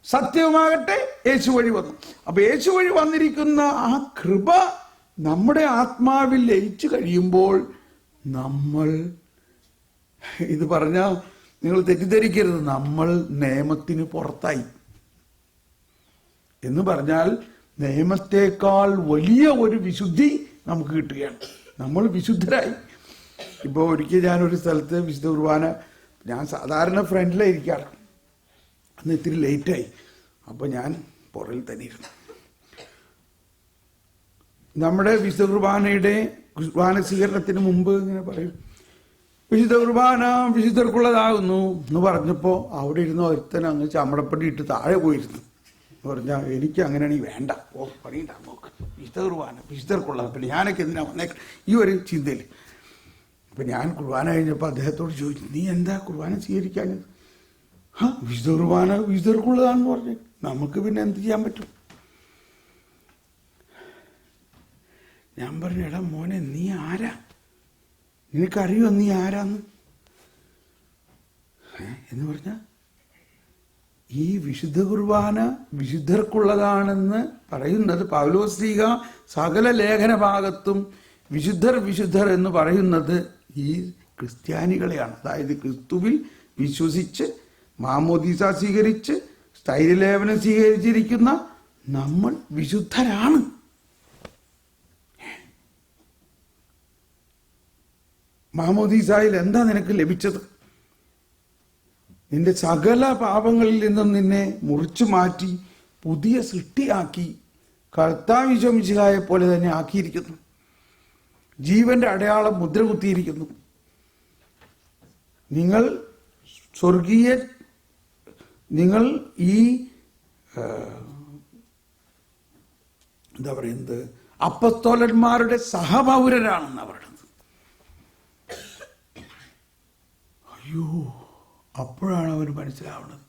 സത്യവുമാകട്ടെ യേശു വഴി വന്നു. അപ്പൊ യേശു വഴി വന്നിരിക്കുന്ന ആ കൃപ നമ്മുടെ ആത്മാവിൽ ലയിച്ചു കഴിയുമ്പോൾ നമ്മൾ, ഇത് പറഞ്ഞ നിങ്ങൾ തെറ്റിദ്ധരിക്കരുത്, നമ്മൾ നിയമത്തിന് പുറത്തായി എന്ന് പറഞ്ഞാൽ നിയമത്തെക്കാൾ വലിയ ഒരു വിശുദ്ധി നമുക്ക് കിട്ടുകയാണ്. നമ്മൾ വിശുദ്ധരായി. ഇപ്പോൾ ഒരിക്കൽ ഞാനൊരു സ്ഥലത്ത് വിശുദ്ധ കുർബാന, ഞാൻ സാധാരണ ഫ്രണ്ടിലായിരിക്കാറ്, അന്ന് ഇത്തിരി ലേറ്റായി. അപ്പോൾ ഞാൻ പുറകിൽ തന്നെ ഇരുന്നു. നമ്മുടെ വിശുദ്ധ കുർബാന സ്വീകരണത്തിന് മുമ്പ് ഇങ്ങനെ പറയും, വിശുദ്ധ കുർബാന വിശുദ്ധർക്കുള്ളതാകുന്നു എന്ന് പറഞ്ഞപ്പോൾ അവിടെ ഇരുന്ന് ഒരുത്തൻ അങ്ങ് ചമ്മടപ്പടി ഇട്ട് താഴെ പോയിരുന്നു. പറഞ്ഞാൽ എനിക്ക് അങ്ങനെയാണെങ്കിൽ വേണ്ട, പണിയുണ്ടാകും, നോക്ക്, വിശുദ്ധ കുർബാന വിശുദ്ധർക്കുള്ളത്, പിന്നെ ഞാനൊക്കെ എന്തിനാ വന്നേക്ക, ഈ ഒരു ചിന്തയിൽ. അപ്പം ഞാൻ കുർബാന കഴിഞ്ഞപ്പോൾ അദ്ദേഹത്തോട് ചോദിച്ചു, നീ എന്താ കുർബാന സ്വീകരിക്കാഞ്ഞത്? വിശുദ്ധ കുർബാന വിശുദ്ധർക്കുള്ളതാണെന്ന് പറഞ്ഞു. നമുക്ക് പിന്നെ എന്ത് ചെയ്യാൻ പറ്റും? ഞാൻ പറഞ്ഞു, എടാ മോനെ, നീ ആരാ? നിനക്കറിയോ നീ ആരാന്ന്? എന്ന് പറഞ്ഞ ഈ വിശുദ്ധ കുർബാന വിശുദ്ധർക്കുള്ളതാണെന്ന് പറയുന്നത് പൗലോസ്ലീഹ സകല ലേഖന ഭാഗത്തും വിശുദ്ധർ എന്ന് പറയുന്നത് ഈ ക്രിസ്ത്യാനികളെയാണ്. അതായത് ക്രിസ്തുവിൽ വിശ്വസിച്ച് മാമോദീസ സ്വീകരിച്ച് സ്ഥൈര്യലേപനം സ്വീകരിച്ചിരിക്കുന്ന നമ്മൾ വിശുദ്ധരാണ്. മാമോദീസായിൽ എന്താ നിനക്ക് ലഭിച്ചത്? നിന്റെ സകല പാപങ്ങളിൽ നിന്നും നിന്നെ മുറിച്ചു മാറ്റി പുതിയ സൃഷ്ടിയാക്കി കർത്താവ് ഈശോ മിശിഹായെ പോലെ തന്നെ ആക്കിയിരിക്കുന്നു. ജീവന്റെ അടയാളം മുദ്ര കുത്തിയിരിക്കുന്നു. നിങ്ങൾ ഈ എന്താ പറയുന്നത്, അപ്പസ്തോലന്മാരുടെ സഹപൗരരാണെന്ന് പറയുന്നത്. അയ്യോ, അപ്പോഴാണ് അവർ മനസ്സിലാവുന്നത്.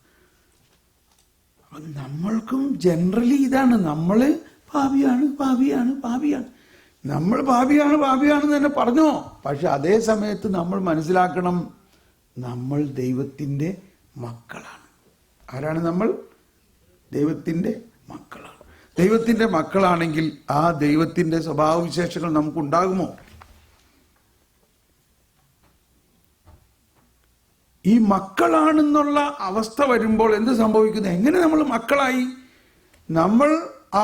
അപ്പം നമ്മൾക്കും ജനറലി ഇതാണ്, നമ്മൾ പാപിയാണ്. നമ്മൾ പാപിയാണെന്ന് തന്നെ പറഞ്ഞോ. പക്ഷെ അതേ സമയത്ത് നമ്മൾ മനസ്സിലാക്കണം, നമ്മൾ ദൈവത്തിൻ്റെ മക്കളാണ്. ആരാണ് നമ്മൾ? ദൈവത്തിൻ്റെ മക്കളാണ്. ദൈവത്തിൻ്റെ മക്കളാണെങ്കിൽ ആ ദൈവത്തിൻ്റെ സ്വഭാവവിശേഷങ്ങൾ നമുക്കുണ്ടാകുമോ? ഈ മക്കളാണെന്നുള്ള അവസ്ഥ വരുമ്പോൾ എന്ത് സംഭവിക്കുന്നു? എങ്ങനെ നമ്മൾ മക്കളായി? നമ്മൾ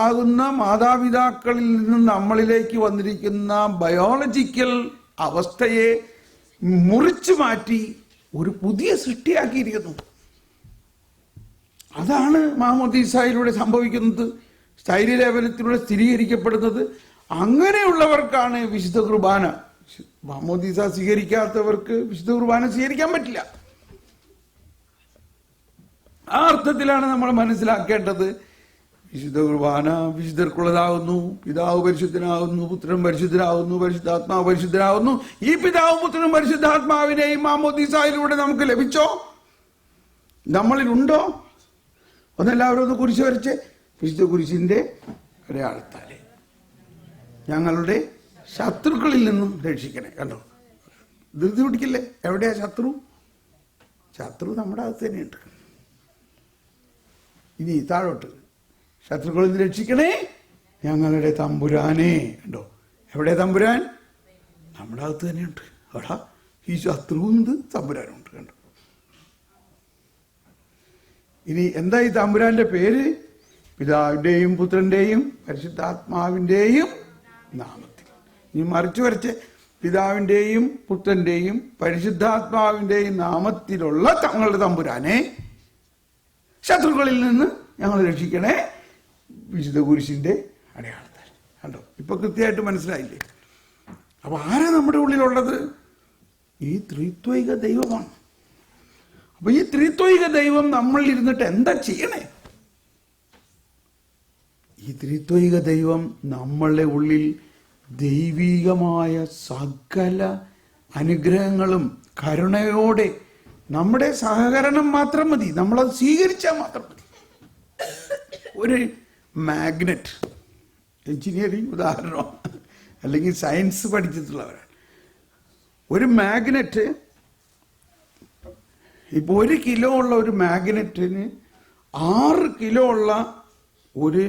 ആകുന്ന മാതാപിതാക്കളിൽ നിന്നും നമ്മളിലേക്ക് വന്നിരിക്കുന്ന ബയോളജിക്കൽ അവസ്ഥയെ മുറിച്ചു മാറ്റി ഒരു പുതിയ സൃഷ്ടിയാക്കിയിരിക്കുന്നു. അതാണ് മാമോദീസായിലൂടെ സംഭവിക്കുന്നത്, സ്ഥൈര്യലേപനത്തിലൂടെ സ്ഥിരീകരിക്കപ്പെടുന്നത്. അങ്ങനെയുള്ളവർക്കാണ് വിശുദ്ധ കുർബാന. മാമോദീസ സ്വീകരിക്കാത്തവർക്ക് വിശുദ്ധ കുർബാന സ്വീകരിക്കാൻ പറ്റില്ല. ആ അർത്ഥത്തിലാണ് നമ്മൾ മനസ്സിലാക്കേണ്ടത്. വിശുദ്ധ കുർബാന വിശുദ്ധർക്കുള്ളതാകുന്നു. പിതാവ് പരിശുദ്ധനാകുന്നു, പുത്രൻ പരിശുദ്ധനാകുന്നു, പരിശുദ്ധാത്മാവ് പരിശുദ്ധനാകുന്നു. ഈ പിതാവും പുത്രനും പരിശുദ്ധാത്മാവിനെയും മാമോദീസായിലൂടെ നമുക്ക് ലഭിച്ചോ? നമ്മളിലുണ്ടോ? ഒന്നെല്ലാവരും ഒന്ന് കുരിശ് വരച്ച്. വിശുദ്ധ കുരിശിന്റെ അടയാളത്താലെ ഞങ്ങളുടെ ശത്രുക്കളിൽ നിന്നും രക്ഷിക്കണേ. കണ്ടോ, ധൃതി പിടിക്കില്ലേ? എവിടെയാ ശത്രു? ശത്രു നമ്മുടെ അകത്ത് തന്നെയുണ്ട്. ഇനി താഴോട്ട്, ശത്രുക്കളിൽ നിന്ന് രക്ഷിക്കണേ ഞങ്ങളുടെ തമ്പുരാനെ. കണ്ടോ, എവിടെ തമ്പുരാൻ? നമ്മുടെ അകത്ത് തന്നെയുണ്ട്. എടാ, ഈ ശത്രുവുണ്ട്, തമ്പുരാനുണ്ട്. കണ്ടോ, ഇനി എന്താ ഈ തമ്പുരാന്റെ പേര്? പിതാവിന്റെയും പുത്രന്റെയും പരിശുദ്ധാത്മാവിന്റെയും നാമത്തിൽ. ഇനി മറിച്ചു വരച്ച്, പിതാവിന്റെയും പുത്രന്റെയും പരിശുദ്ധാത്മാവിന്റെയും നാമത്തിലുള്ള തങ്ങളുടെ തമ്പുരാനെ, ശത്രുക്കളിൽ നിന്ന് ഞങ്ങൾ രക്ഷിക്കണേ വിശുദ്ധ കുരിശിന്റെ അടയാളത്താൽ. കണ്ടോ, ഇപ്പൊ കൃത്യമായിട്ട് മനസ്സിലായില്ലേ? അപ്പൊ ആരാ നമ്മുടെ ഉള്ളിലുള്ളത്? ഈ ത്രിത്വൈക ദൈവമാണ്. അപ്പൊ ഈ ത്രിത്വൈക ദൈവം നമ്മൾ ഇരുന്നിട്ട് എന്താ ചെയ്യണേ? ഈ ത്രിത്വൈക ദൈവം നമ്മളുടെ ഉള്ളിൽ ദൈവികമായ സകല അനുഗ്രഹങ്ങളും കരുണയോടെ, നമ്മുടെ സഹകരണം മാത്രം മതി, നമ്മളത് സ്വീകരിച്ചാൽ മാത്രം മതി. ഒരു മാഗ്നറ്റ്, എഞ്ചിനീയറിംഗ് ഉദാഹരണം, അല്ലെങ്കിൽ സയൻസ് പഠിച്ചിട്ടുള്ളവരാണ്. ഒരു മാഗ്നറ്റ്, ഇപ്പോൾ 1 കിലോ ഉള്ള ഒരു മാഗ്നറ്റിന് 6 കിലോ ഉള്ള ഒരു